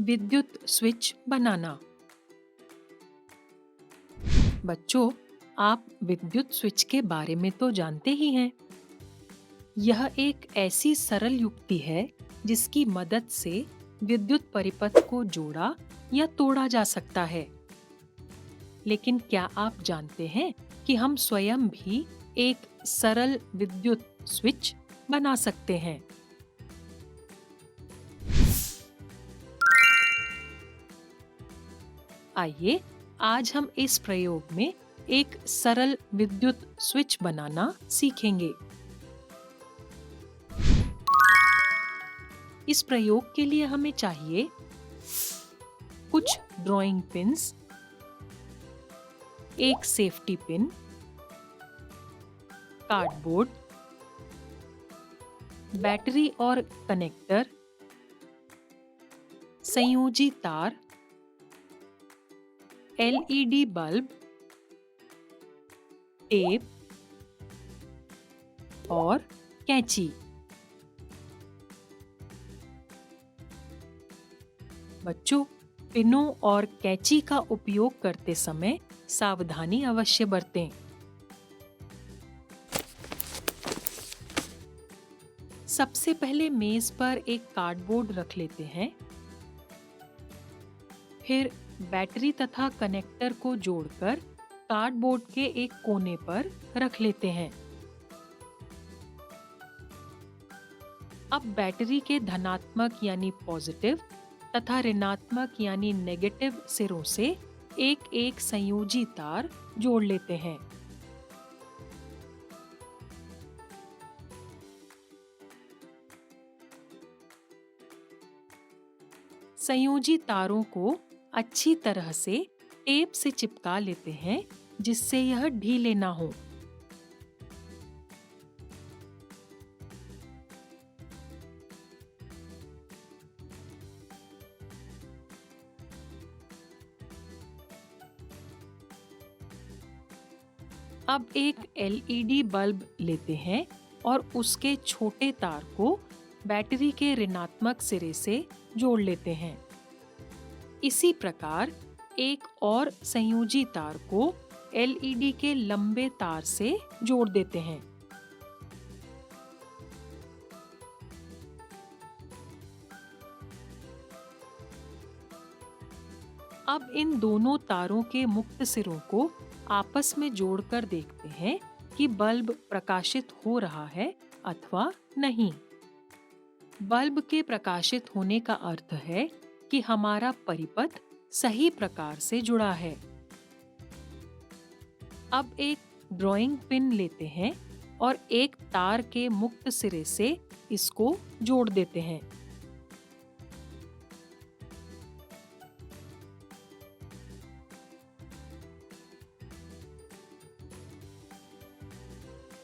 विद्युत स्विच बनाना। बच्चों, आप विद्युत स्विच के बारे में तो जानते ही हैं। यह एक ऐसी सरल युक्ति है जिसकी मदद से विद्युत परिपथ को जोड़ा या तोड़ा जा सकता है। लेकिन क्या आप जानते हैं कि हम स्वयं भी एक सरल विद्युत स्विच बना सकते हैं? आइए, आज हम इस प्रयोग में एक सरल विद्युत स्विच बनाना सीखेंगे। इस प्रयोग के लिए हमें चाहिए कुछ ड्राइंग पिन्स, एक सेफ्टी पिन, कार्डबोर्ड, बैटरी और कनेक्टर, संयोजी तार, एलईडी बल्ब, टेप और कैंची। बच्चों, पिनों और कैंची का उपयोग करते समय सावधानी अवश्य बरतें। सबसे पहले मेज पर एक कार्डबोर्ड रख लेते हैं। फिर बैटरी तथा कनेक्टर को जोड़कर कार्डबोर्ड के एक कोने पर रख लेते हैं। अब बैटरी के धनात्मक यानी पॉजिटिव तथा ऋणात्मक यानी नेगेटिव सिरों से एक एक संयोजी तार जोड़ लेते हैं। संयोजी तारों को अच्छी तरह से टेप से चिपका लेते हैं जिससे यह ढीले ना हो। अब एक एलईडी बल्ब लेते हैं और उसके छोटे तार को बैटरी के ऋणात्मक सिरे से जोड़ लेते हैं। इसी प्रकार एक और संयोजी तार को एलईडी के लंबे तार से जोड़ देते हैं। अब इन दोनों तारों के मुक्त सिरों को आपस में जोड़कर देखते हैं कि बल्ब प्रकाशित हो रहा है अथवा नहीं। बल्ब के प्रकाशित होने का अर्थ है कि हमारा परिपथ सही प्रकार से जुड़ा है। अब एक ड्राइंग पिन लेते हैं और एक तार के मुक्त सिरे से इसको जोड़ देते हैं।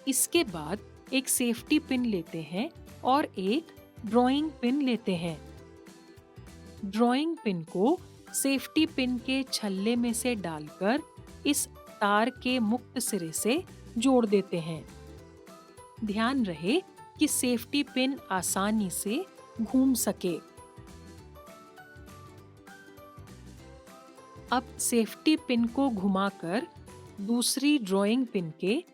इसके बाद एक सेफ्टी पिन लेते हैं और एक ड्राइंग पिन लेते हैं। ड्राइंग पिन को सेफ्टी पिन के छल्ले में से डालकर इस तार के मुक्त सिरे से जोड़ देते हैं। ध्यान रहे कि सेफ्टी पिन आसानी से घूम सके। अब सेफ्टी पिन को घुमाकर दूसरी ड्राइंग पिन के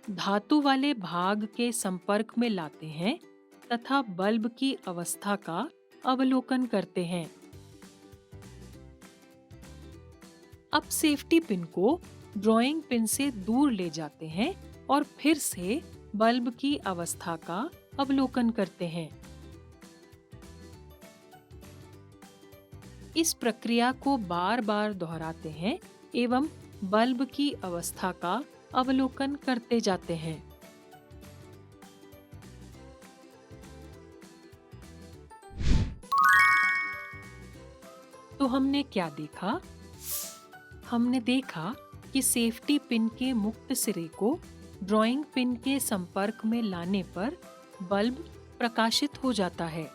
धातु वाले भाग के संपर्क में लाते हैं तथा बल्ब की अवस्था का अवलोकन करते हैं। अब सेफ्टी पिन को ड्राइंग पिन से दूर ले जाते हैं और फिर से बल्ब की अवस्था का अवलोकन करते हैं। इस प्रक्रिया को बार-बार दोहराते हैं एवं बल्ब की अवस्था का अवलोकन करते जाते हैं। तो हमने क्या देखा? हमने देखा कि सेफ्टी पिन के मुक्त सिरे को ड्राइंग पिन के संपर्क में लाने पर बल्ब प्रकाशित हो जाता है,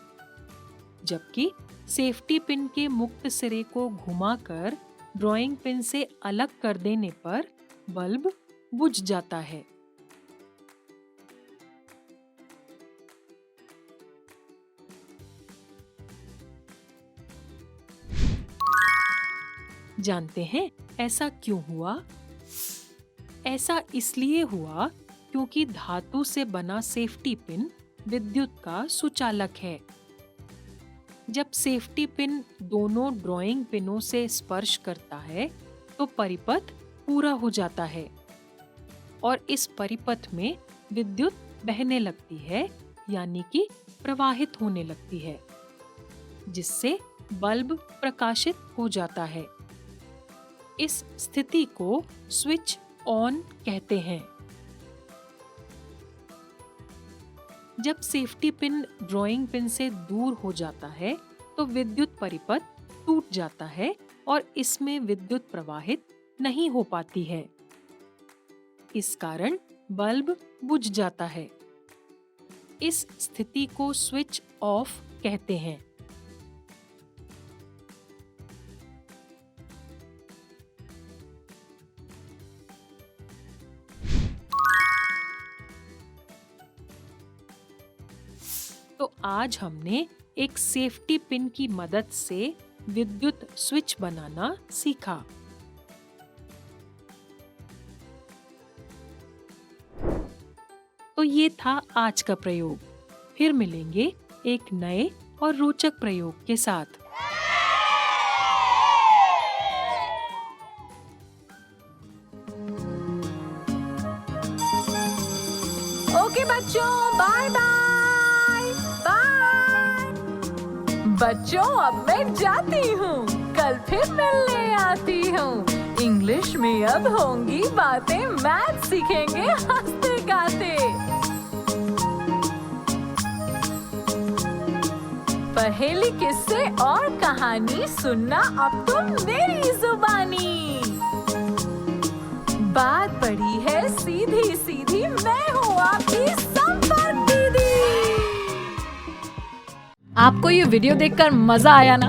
जबकि सेफ्टी पिन के मुक्त सिरे को घुमाकर ड्राइंग पिन से अलग कर देने पर बल्ब बुझ जाता है। जानते हैं ऐसा क्यों हुआ? ऐसा इसलिए हुआ क्योंकि धातु से बना सेफ्टी पिन विद्युत का सुचालक है। जब सेफ्टी पिन दोनों ड्राइंग पिनों से स्पर्श करता है तो परिपथ पूरा हो जाता है और इस परिपथ में विद्युत बहने लगती है, यानी कि प्रवाहित होने लगती है, जिससे बल्ब प्रकाशित हो जाता है। इस स्थिति को स्विच ऑन कहते हैं। जब सेफ्टी पिन ड्राइंग पिन से दूर हो जाता है तो विद्युत परिपथ टूट जाता है और इसमें विद्युत प्रवाहित नहीं हो पाती है। इस कारण बल्ब बुझ जाता है। इस स्थिति को स्विच ऑफ कहते हैं। तो आज हमने एक सेफ्टी पिन की मदद से विद्युत स्विच बनाना सीखा। तो ये था आज का प्रयोग। फिर मिलेंगे एक नए और रोचक प्रयोग के साथ। ओके बच्चों, बाय बाय बाय। बच्चों अब मैं जाती हूँ, कल फिर मिलने आती हूँ। इंग्लिश में अब होंगी बातें, मैथ सीखेंगे हंसते गाते। पहेली, किस्से और कहानी सुनना अब तुम मेरी जुबानी। बात बड़ी है सीधी सीधी, मैं हूँ आपकी संपर्क दीदी। आपको ये वीडियो देखकर मजा आया ना?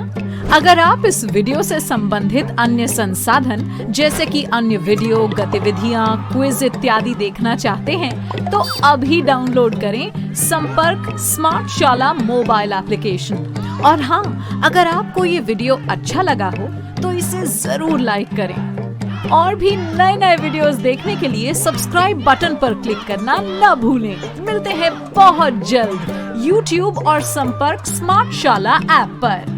अगर आप इस वीडियो से संबंधित अन्य संसाधन जैसे कि अन्य वीडियो, गतिविधियां, क्विज इत्यादि देखना चाहते हैं तो अभी डाउनलोड करें संपर्क स्मार्ट शाला मोबाइल एप्लीकेशन। और हाँ, अगर आपको ये वीडियो अच्छा लगा हो तो इसे जरूर लाइक करें। और भी नए नए वीडियोस देखने के लिए सब्सक्राइब बटन पर क्लिक करना न भूलें। मिलते हैं बहुत जल्द YouTube और संपर्क स्मार्ट शाला ऐप पर।